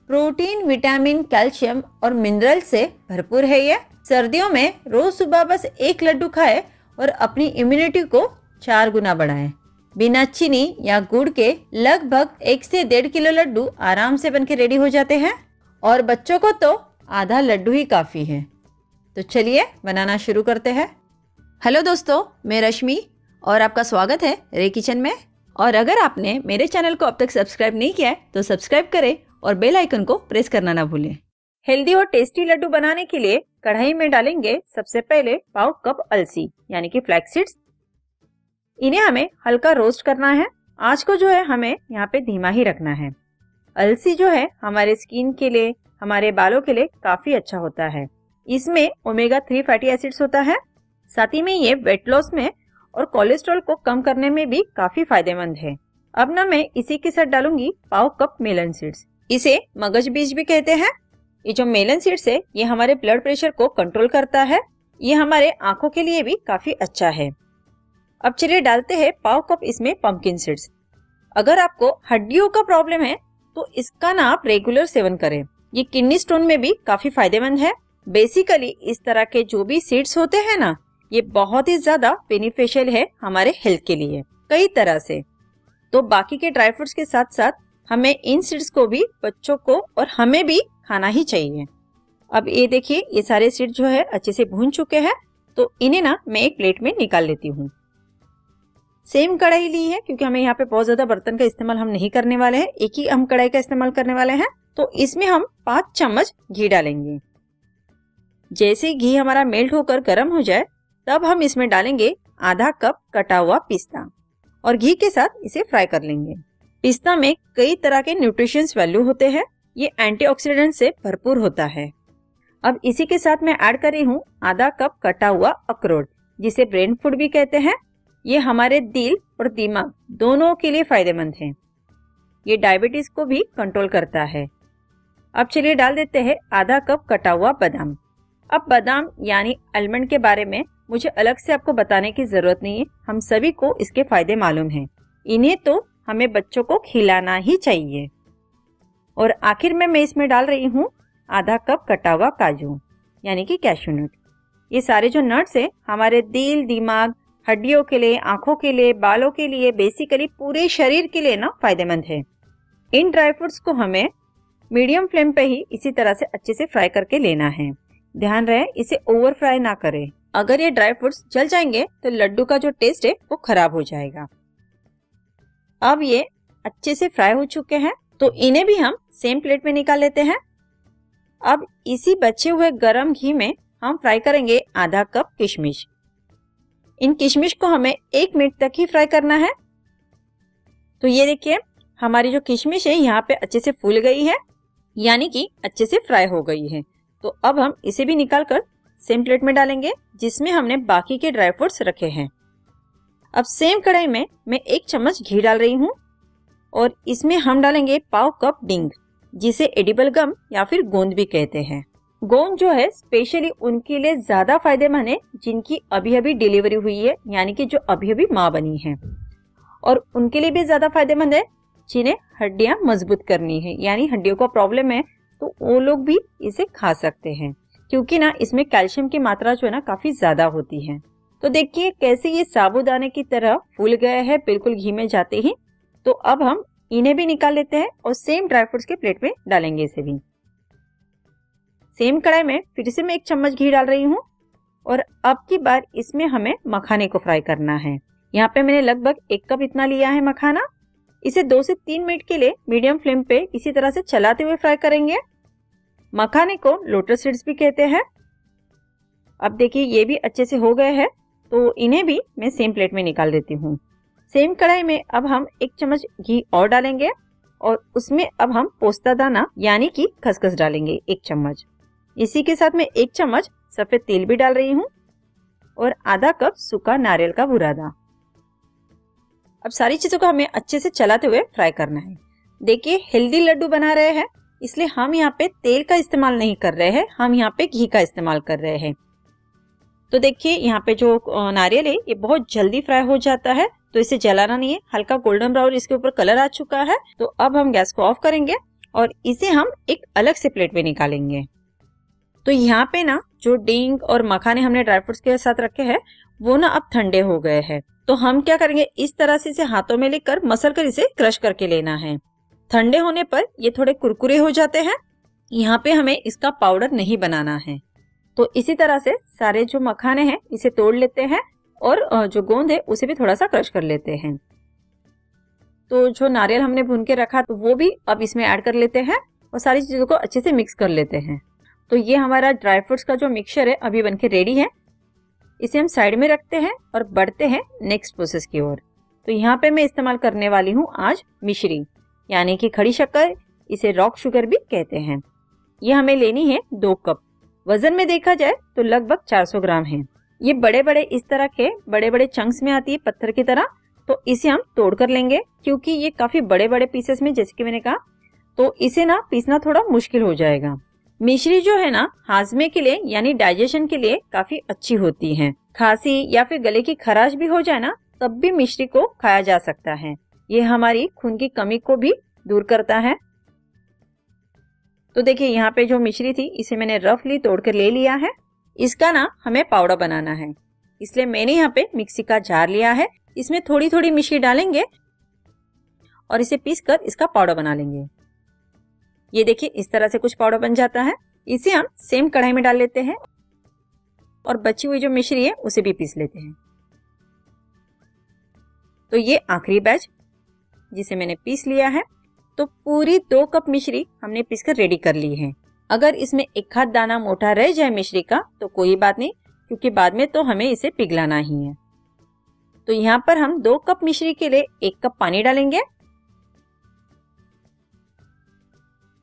Protein, vitamin, calcium और mineral से भरपूर है ये। सर्दियों में रोज सुबह बस एक लड्डू खाएं और अपनी इम्यूनिटी को 4 गुना बढ़ाएं। बिना चीनी या गुड़ के लगभग 1 से 1.5 किलो लड्डू आराम से बनके रेडी हो जाते हैं और बच्चों को तो आधा लड्डू ही काफ़ी है। तो चलिए बनाना शुरू करते हैं। हेलो दोस्तों, मैं रश्मि और आपका स्वागत है रे किचन में। और अगर आपने मेरे चैनल को अब तक सब्सक्राइब नहीं किया है तो सब्सक्राइब करें और बेल आइकन को प्रेस करना ना भूलें। हेल्दी और टेस्टी लड्डू बनाने के लिए कढ़ाई में डालेंगे सबसे पहले पाव कप अलसी यानी कि फ्लैक्स सीड्स। इन्हें हमें हल्का रोस्ट करना है। आंच को जो है हमें यहाँ पे धीमा ही रखना है। अलसी जो है हमारे स्किन के लिए, हमारे बालों के लिए काफी अच्छा होता है। इसमें ओमेगा 3 फैटी एसिड्स होता है। साथ ही में ये वेट लॉस में और कोलेस्ट्रॉल को कम करने में भी काफी फायदेमंद है। अब ना मैं इसी के साथ डालूंगी पाव कप मेलन सीड्स। इसे मगज बीज भी कहते हैं। ये जो मेलन सीड्स है ये हमारे ब्लड प्रेशर को कंट्रोल करता है। ये हमारे आंखों के लिए भी काफी अच्छा है। अब चलिए डालते हैं पाव कप इसमें पंपकिन सीड्स। अगर आपको हड्डियों का प्रॉब्लम है तो इसका ना आप रेगुलर सेवन करें। ये किडनी स्टोन में भी काफी फायदेमंद है। बेसिकली इस तरह के जो भी सीड्स होते हैं ना, ये बहुत ही ज्यादा बेनिफिशियल है हमारे हेल्थ के लिए कई तरह से। तो बाकी के ड्राई फ्रूट्स के साथ साथ हमें इन सीड्स को भी बच्चों को और हमें भी खाना ही चाहिए। अब ये देखिए, ये सारे सीड्स जो है अच्छे से भून चुके हैं। तो इन्हें ना मैं एक प्लेट में निकाल लेती हूँ। सेम कढ़ाई ली है क्योंकि हमें यहाँ पे बहुत ज्यादा बर्तन का इस्तेमाल हम नहीं करने वाले हैं। एक ही हम कढ़ाई का इस्तेमाल करने वाले हैं। तो इसमें हम 5 चम्मच घी डालेंगे। जैसे घी हमारा मेल्ट होकर गर्म हो जाए तब हम इसमें डालेंगे आधा कप कटा हुआ पिस्ता और घी के साथ इसे फ्राई कर लेंगे। पिस्ता में कई तरह के न्यूट्रिशंस वैल्यू होते हैं। ये एंटीऑक्सीडेंट से भरपूर होता है। अब इसी के साथ मैं ऐड कर रही हूँ आधा कप कटा हुआ अखरोट, जिसे ब्रेन फूड भी कहते हैं। ये हमारे दिल और दिमाग दोनों के लिए फायदेमंद है। ये डायबिटीज को भी कंट्रोल करता है। अब चलिए डाल देते हैं आधा कप कटा हुआ बादाम। अब बादाम यानी आलमंड के बारे में मुझे अलग से आपको बताने की जरूरत नहीं है। हम सभी को इसके फायदे मालूम हैं। इन्हें तो हमें बच्चों को खिलाना ही चाहिए। और आखिर में मैं इसमें डाल रही हूँ आधा कप कटा हुआ काजू यानी कि कैश्यू नट। ये सारे जो नट्स है हमारे दिल, दिमाग, हड्डियों के लिए, आंखों के लिए, बालों के लिए, बेसिकली पूरे शरीर के लिए ना फायदेमंद है। इन ड्राई फ्रूट्स को हमें मीडियम फ्लेम पे ही इसी तरह से अच्छे से फ्राई करके लेना है। ध्यान रहे इसे ओवर फ्राई ना करें। अगर ये ड्राई फ्रूट्स जल जाएंगे तो लड्डू का जो टेस्ट है वो खराब हो जाएगा। अब ये अच्छे से फ्राई हो चुके हैं तो इन्हें भी हम सेम प्लेट में निकाल लेते हैं। अब इसी बचे हुए गरम घी में हम फ्राई करेंगे आधा कप किशमिश। इन किशमिश को हमें 1 मिनट तक ही फ्राई करना है। तो ये देखिए, हमारी जो किशमिश है यहाँ पे अच्छे से फूल गई है, यानी कि अच्छे से फ्राई हो गई है। तो अब हम इसे भी निकाल कर सेम प्लेट में डालेंगे जिसमें हमने बाकी के ड्राई फ्रूट्स रखे हैं। अब सेम कढ़ाई में मैं 1 चम्मच घी डाल रही हूँ और इसमें हम डालेंगे पाव कप डिंग, जिसे एडिबल गम या फिर गोंद भी कहते हैं। गोंद जो है स्पेशली उनके लिए ज्यादा फायदेमंद है जिनकी अभी अभी डिलीवरी हुई है, यानी कि जो अभी अभी माँ बनी है। और उनके लिए भी ज्यादा फायदेमंद है जिन्हें हड्डियां मजबूत करनी है, यानी हड्डियों का प्रॉब्लम है, तो वो लोग भी इसे खा सकते हैं क्योंकि ना इसमें कैल्शियम की मात्रा जो है ना काफी ज्यादा होती है। तो देखिए कैसे ये साबूदाने की तरह फूल गए हैं बिल्कुल घी में जाते ही। तो अब हम इन्हें भी निकाल लेते हैं और सेम ड्राई फ्रूट्स के प्लेट में डालेंगे इसे भी। सेम कढ़ाई में फिर से मैं 1 चम्मच घी डाल रही हूँ और अब की बार इसमें हमें मखाने को फ्राई करना है। यहाँ पे मैंने लगभग 1 कप इतना लिया है मखाना। इसे 2 से 3 मिनट के लिए मीडियम फ्लेम पे इसी तरह से चलाते हुए फ्राई करेंगे। मखाने को लोटस सीड्स भी कहते हैं। अब देखिए ये भी अच्छे से हो गए हैं तो इन्हें भी मैं सेम प्लेट में निकाल देती हूँ। सेम कढ़ाई में अब हम 1 चम्मच घी और डालेंगे और उसमें अब हम पोस्ता दाना यानी कि खसखस डालेंगे 1 चम्मच। इसी के साथ मैं 1 चम्मच सफेद तेल भी डाल रही हूँ और आधा कप सूखा नारियल का बुरादा। अब सारी चीजों को हमें अच्छे से चलाते हुए फ्राई करना है। देखिए हेल्दी लड्डू बना रहे हैं इसलिए हम यहाँ पे तेल का इस्तेमाल नहीं कर रहे हैं, हम यहाँ पे घी का इस्तेमाल कर रहे हैं। तो देखिए यहाँ पे जो नारियल है ये बहुत जल्दी फ्राई हो जाता है, तो इसे जलाना नहीं है। हल्का गोल्डन ब्राउन इसके ऊपर कलर आ चुका है। तो अब हम गैस को ऑफ करेंगे और इसे हम एक अलग से प्लेट में निकालेंगे। तो यहाँ पे ना जो डिंक और मखाने हमने ड्राई फ्रूट्स के साथ रखे हैं वो ना अब ठंडे हो गए हैं। तो हम क्या करेंगे, इस तरह से इसे हाथों में लेकर मसल कर इसे क्रश करके लेना है। ठंडे होने पर ये थोड़े कुरकुरे हो जाते हैं। यहाँ पे हमें इसका पाउडर नहीं बनाना है। तो इसी तरह से सारे जो मखाने हैं इसे तोड़ लेते हैं और जो गोंद है उसे भी थोड़ा सा क्रश कर लेते हैं। तो जो नारियल हमने भून के रखा तो वो भी अब इसमें ऐड कर लेते हैं और सारी चीजों को अच्छे से मिक्स कर लेते हैं। तो ये हमारा ड्राई फ्रूट्स का जो मिक्सचर है अभी बनके रेडी है। इसे हम साइड में रखते हैं और बढ़ते हैं नेक्स्ट प्रोसेस की ओर। तो यहाँ पे मैं इस्तेमाल करने वाली हूँ आज मिश्री, यानी कि खड़ी शक्कर, इसे रॉक शुगर भी कहते हैं। ये हमें लेनी है 2 कप। वजन में देखा जाए तो लगभग 400 ग्राम है। ये बड़े बड़े इस तरह के बड़े बड़े चंक्स में आती है पत्थर की तरह। तो इसे हम तोड़ कर लेंगे क्योंकि ये काफी बड़े बड़े पीसेस में, जैसे कि मैंने कहा, तो इसे ना पीसना थोड़ा मुश्किल हो जाएगा। मिश्री जो है ना हाजमे के लिए यानी डाइजेशन के लिए काफी अच्छी होती है। खांसी या फिर गले की खराश भी हो जाए ना तब भी मिश्री को खाया जा सकता है। ये हमारी खून की कमी को भी दूर करता है। तो देखिए यहाँ पे जो मिश्री थी इसे मैंने रफली तोड़ कर ले लिया है। इसका ना हमें पाउडर बनाना है, इसलिए मैंने यहाँ पे मिक्सी का जार लिया है। इसमें थोड़ी थोड़ी मिश्री डालेंगे और इसे पीस कर इसका पाउडर बना लेंगे। ये देखिए इस तरह से कुछ पाउडर बन जाता है। इसे हम सेम कढ़ाई में डाल लेते हैं और बची हुई जो मिश्री है उसे भी पीस लेते हैं। तो ये आखिरी बैच जिसे मैंने पीस लिया है। तो पूरी 2 कप मिश्री हमने पीसकर रेडी कर ली है। अगर इसमें एक आध दाना मोटा रह जाए मिश्री का तो कोई बात नहीं, क्योंकि बाद में तो हमें इसे पिघलाना ही है। तो यहाँ पर हम 2 कप मिश्री के लिए 1 कप पानी डालेंगे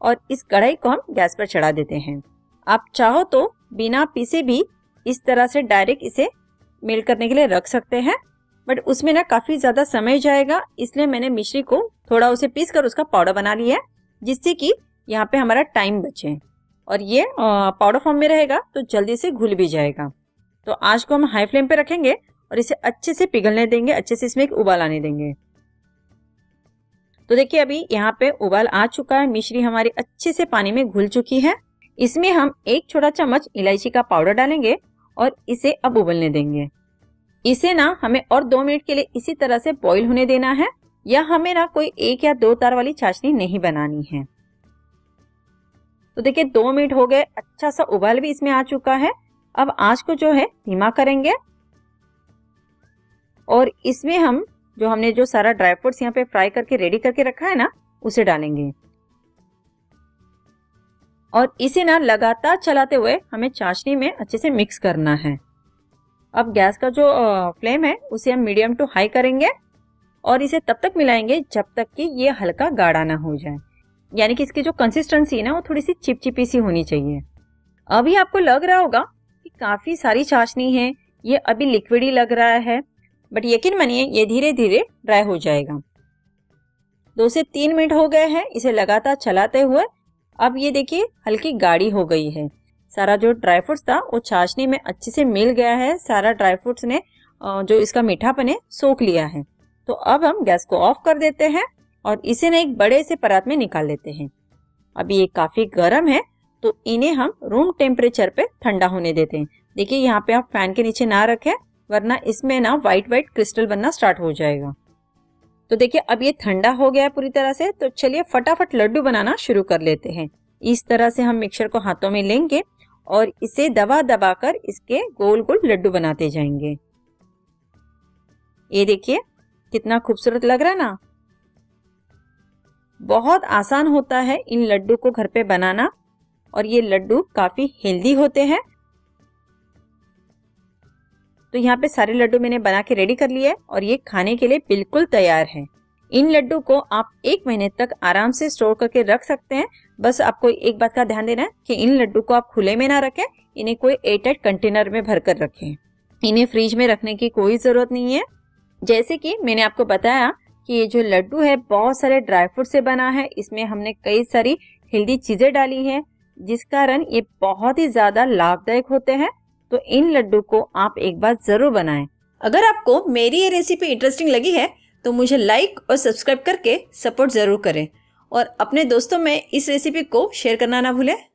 और इस कढ़ाई को हम गैस पर चढ़ा देते हैं। आप चाहो तो बिना पीसे भी इस तरह से डायरेक्ट इसे मेल्ट करने के लिए रख सकते हैं, बट उसमें ना काफी ज्यादा समय जाएगा, इसलिए मैंने मिश्री को थोड़ा उसे पीस कर उसका पाउडर बना लिया है, जिससे कि यहाँ पे हमारा टाइम बचे और ये पाउडर फॉर्म में रहेगा तो जल्दी से घुल भी जाएगा। तो आंच को हम हाई फ्लेम पे रखेंगे और इसे अच्छे से पिघलने देंगे, अच्छे से इसमें एक उबाल आने देंगे। तो देखिए अभी यहाँ पे उबाल आ चुका है, मिश्री हमारी अच्छे से पानी में घुल चुकी है। इसमें हम 1 छोटा चम्मच इलायची का पाउडर डालेंगे और इसे अब उबलने देंगे। इसे ना हमें और 2 मिनट के लिए इसी तरह से बॉईल होने देना है, या हमें ना कोई 1 या 2 तार वाली चाशनी नहीं बनानी है। तो देखिए 2 मिनट हो गए, अच्छा सा उबाल भी इसमें आ चुका है। अब आंच को जो है धीमा करेंगे और इसमें हम जो हमने जो सारा ड्राई फ्रूट्स यहाँ पे फ्राई करके रेडी करके रखा है ना उसे डालेंगे और इसे ना लगातार चलाते हुए हमें चाशनी में अच्छे से मिक्स करना है। अब गैस का जो फ्लेम है उसे हम मीडियम टू हाई करेंगे और इसे तब तक मिलाएंगे जब तक कि ये हल्का गाढ़ा ना हो जाए, यानी कि इसकी जो कंसिस्टेंसी है ना वो थोड़ी सी चिपचिपी सी होनी चाहिए। अभी आपको लग रहा होगा कि काफी सारी चाशनी है, ये अभी लिक्विड ही लग रहा है, बट यकीन मानिए ये धीरे धीरे ड्राई हो जाएगा। 2 से 3 मिनट हो गए हैं इसे लगातार चलाते हुए। अब ये देखिए हल्की गाढ़ी हो गई है। सारा जो ड्राई फ्रूट्स था वो चाशनी में अच्छे से मिल गया है। सारा ड्राई फ्रूट्स ने जो इसका मीठापन है सोख लिया है। तो अब हम गैस को ऑफ कर देते हैं और इसे ना एक बड़े से परात में निकाल लेते हैं। अभी ये काफी गर्म है तो इन्हें हम रूम टेम्परेचर पे ठंडा होने देते हैं। देखिए यहाँ पे आप फैन के नीचे ना रखें, वरना इसमें ना व्हाइट व्हाइट क्रिस्टल बनना स्टार्ट हो जाएगा। तो देखिए अब ये ठंडा हो गया है पूरी तरह से। तो चलिए फटाफट लड्डू बनाना शुरू कर लेते हैं। इस तरह से हम मिक्सचर को हाथों में लेंगे और इसे दबा दबा कर इसके गोल गोल लड्डू बनाते जाएंगे। ये देखिए कितना खूबसूरत लग रहा है ना। बहुत आसान होता है इन लड्डू को घर पे बनाना और ये लड्डू काफी हेल्दी होते हैं। तो यहाँ पे सारे लड्डू मैंने बना के रेडी कर लिए और ये खाने के लिए बिल्कुल तैयार है। इन लड्डू को आप 1 महीने तक आराम से स्टोर करके रख सकते हैं। बस आपको एक बात का ध्यान देना है कि इन लड्डू को आप खुले में ना रखें, इन्हें कोई एयरटाइट कंटेनर में भर कर रखें। इन्हें फ्रिज में रखने की कोई जरूरत नहीं है। जैसे कि मैंने आपको बताया कि ये जो लड्डू है बहुत सारे ड्राई फ्रूट से बना है। इसमें हमने कई सारी हेल्दी चीजें डाली है, जिस कारण ये बहुत ही ज्यादा लाभदायक होते हैं। तो इन लड्डू को आप एक बार जरूर बनाएं। अगर आपको मेरी ये रेसिपी इंटरेस्टिंग लगी है तो मुझे लाइक और सब्सक्राइब करके सपोर्ट जरूर करें और अपने दोस्तों में इस रेसिपी को शेयर करना ना भूलें।